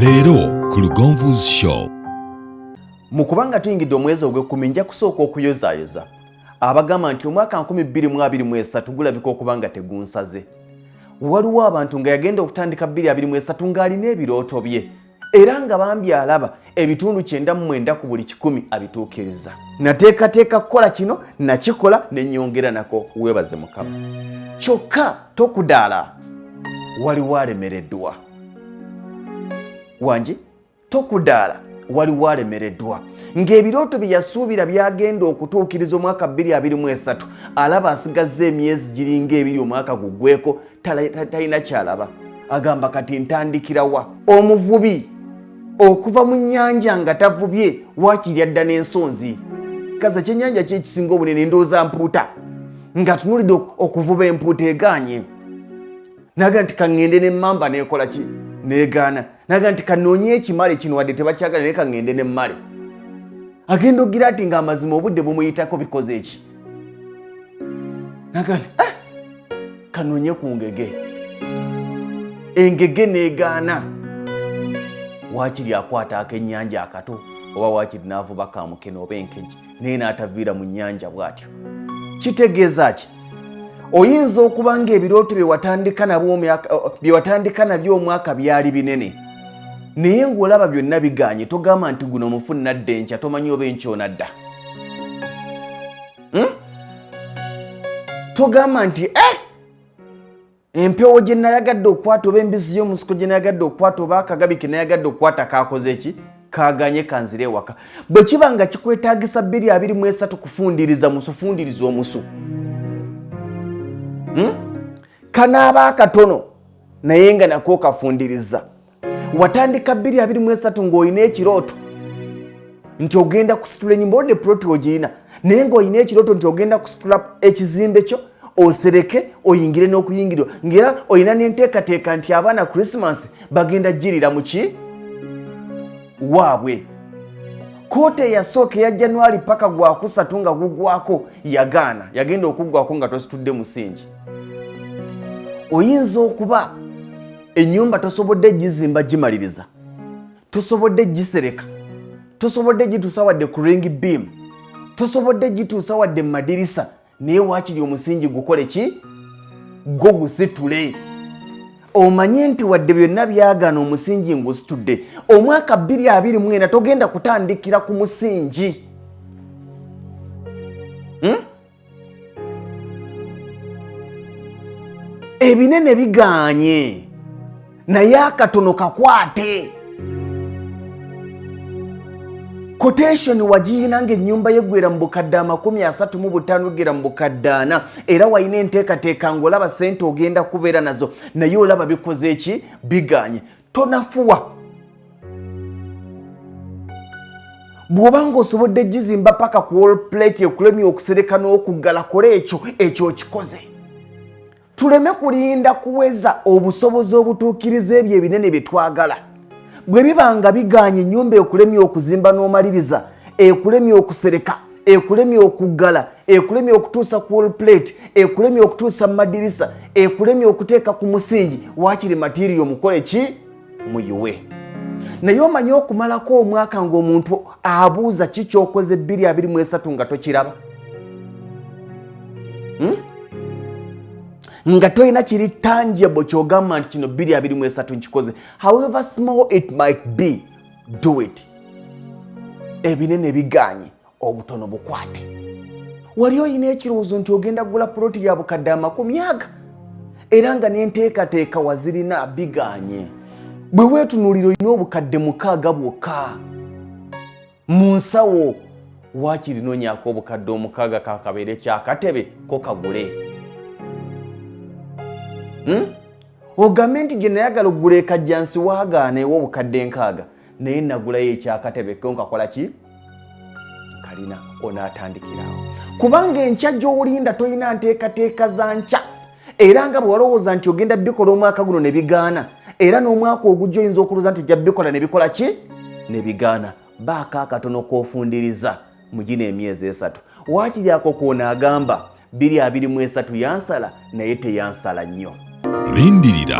Leero ku Lugonvu's show. Mu kubanga tuyingidde omwezi ogw'ekkumi nja kusooka okuyozaayoza abagamba nti omwaka 2023 gulabika okuba nga tegunsaze. Waliwo abantu nga yagenda okutandika 2023 ng'alina ebirooto bye era nga bambi alaba ebitundu 99 ku buli 100 abituukiriza. Nateekateeka kukola kino nakikola ne nnyongera nako, weebaze Mukama. Kyokka tokudaala, waliwo alemereddwa. Wangi tokudaala, waliwo alemereddwa ng'ebirooto bye yasuubira byagenda okutuukiriza omwaka 2023 alaba asigazza emyezi giringa ebiri omwaka guggweko talina kyalaba. Agamba kati ntandikirawa? Omuvubi okuva mu nnyanja nga tavubye waakiri adda n'ensonzi. Kaza ekyennyanja kye ekisinga obunene ndowooza mpuuta, nga tunulidde okuvuba empuuta egaanye. Naga nti kaŋŋende n'emmamba n'ekola ki? N'egaana. Naga nti kanoonye ekimale kino wadde tebakyagala naye kaŋŋende n'emmale. Agenda ogira ati ng'amazima obudde bumuyitako bikoze eki? Naga nti kanoonye ku ngege. Engege n'egaana. Waakiri akwata akennyanja akato oba waakiri n'avuba kamukene oba enkeji naye n'ataviira mu nnyanja bw'atyo. Kitegeeza ki? Oyinza okuba ng'ebirooto bye watandika nabyo omwaka byali binene naye ng'olaba byonna biganye, togamba nti guno mufu nadda enkya, tomanyi oba enkya onadda. Togamba nti empewo gye nayagadde okukwata oba embisi y'omusiko gye nayagadde okukwata oba akagabi ke nayagadde okukwata kakoze eki? Kaganye kanzire ewaka. Bwe kiba nga kikwetaagisa 2023 kufundiriza musu, fundiriza omusu. Kanaaba akatono naye nga nako kafundiriza. Watandika 2023 ng'olina ekirooto nti ogenda kusitula ennyumba, odde ploti ogirina naye ng'olina ekirooto nti ogenda kusitula ekizimbe kyo osereke oyingire n'okuyingirirwa, ng'era olina n'enteekateeka nti abaana Christmas bagenda jirira mu ki? Waabwe. Koota eyasooka eya January paka gwakusatu nga gugwako yagaana, yagenda okuggwako nga tositudde musingi. Oyinza okuba ennyumba tosobodde gizimba gimaliriza, tosobodde gisereka, tosobodde gituusa wadde ku ring beam, tosobodde gituusa wadde mu madirisa, naye waakiri omusingi gukole ki? Gwo gusitule. Omanye nti wadde byonna byagaana omusingi ngusitudde, omwaka 2024 togenda kutandikira ku musingi. Ebinene biganye naye akatono kakwate. Quotation wagiyina ng'ennyumba yeggwera mu bukadde 35 egera mu bukadde 40 era wayina enteekateeka ng'olaba ssente ogenda kubeera nazo naye olaba bikoze eki? Biganye. Tonafuwa. Bw'oba ng'osobodde gizimba paka ku wall plate ekulemye okusereka n'okuggala, kola ekyo okikoze. Tuleme kulinda kuweza obusobozi obutuukiriza ebyo ebinene bye twagala. Bwe biba nga biganye ennyumba ekulemye okuzimba n'omaliriza, ekulemye okusereka, ekulemye okuggala, ekulemye okutuusa ku wall plate, ekulemye okutuusa mu madirisa, ekulemye okuteeka ku musingi, waakiri material mukole ki? Muyiwe. Naye omanye okumalako omwaka ng'omuntu abuuza ki ky'okoze 2023 nga tokiraba? Nga toyina kiri tangible ky'ogamba nti kino 2023 nkikoze. However small it might be, do it. Ebinene biganye, obutono bukwate. Wali oyina ekirowoozo nti ogenda kugula ploti ya bukadde 100 era nga n'enteekateeka wazirina, biganye. Bwe weetunuulira olina obukadde 6 bwokka mu nsawo, waakiri noonyaako obukadde 6 kakabeere kyakatebe ko kagule. Ogambe nti gye nayagala okugula ekajjansi waagaana ewa obukadde 6 naye nagulayo ekyakatebe ko nkakola ki? Kalina. Onaatandikirawo kubanga enkya gy'olinda toyina nteekateeka za nkya era nga bwe walowooza nti ogenda bikola omwaka guno ne bigaana era n'omwaka ogujja oyinza okulowooza nti ojja bikola ne bikola ki? Ne bigaana. Baako akatono koofundiriza mu gino emyezi 3. Waakiri ako koonaagamba 2023 yansala naye teyansala nnyo. Lindirira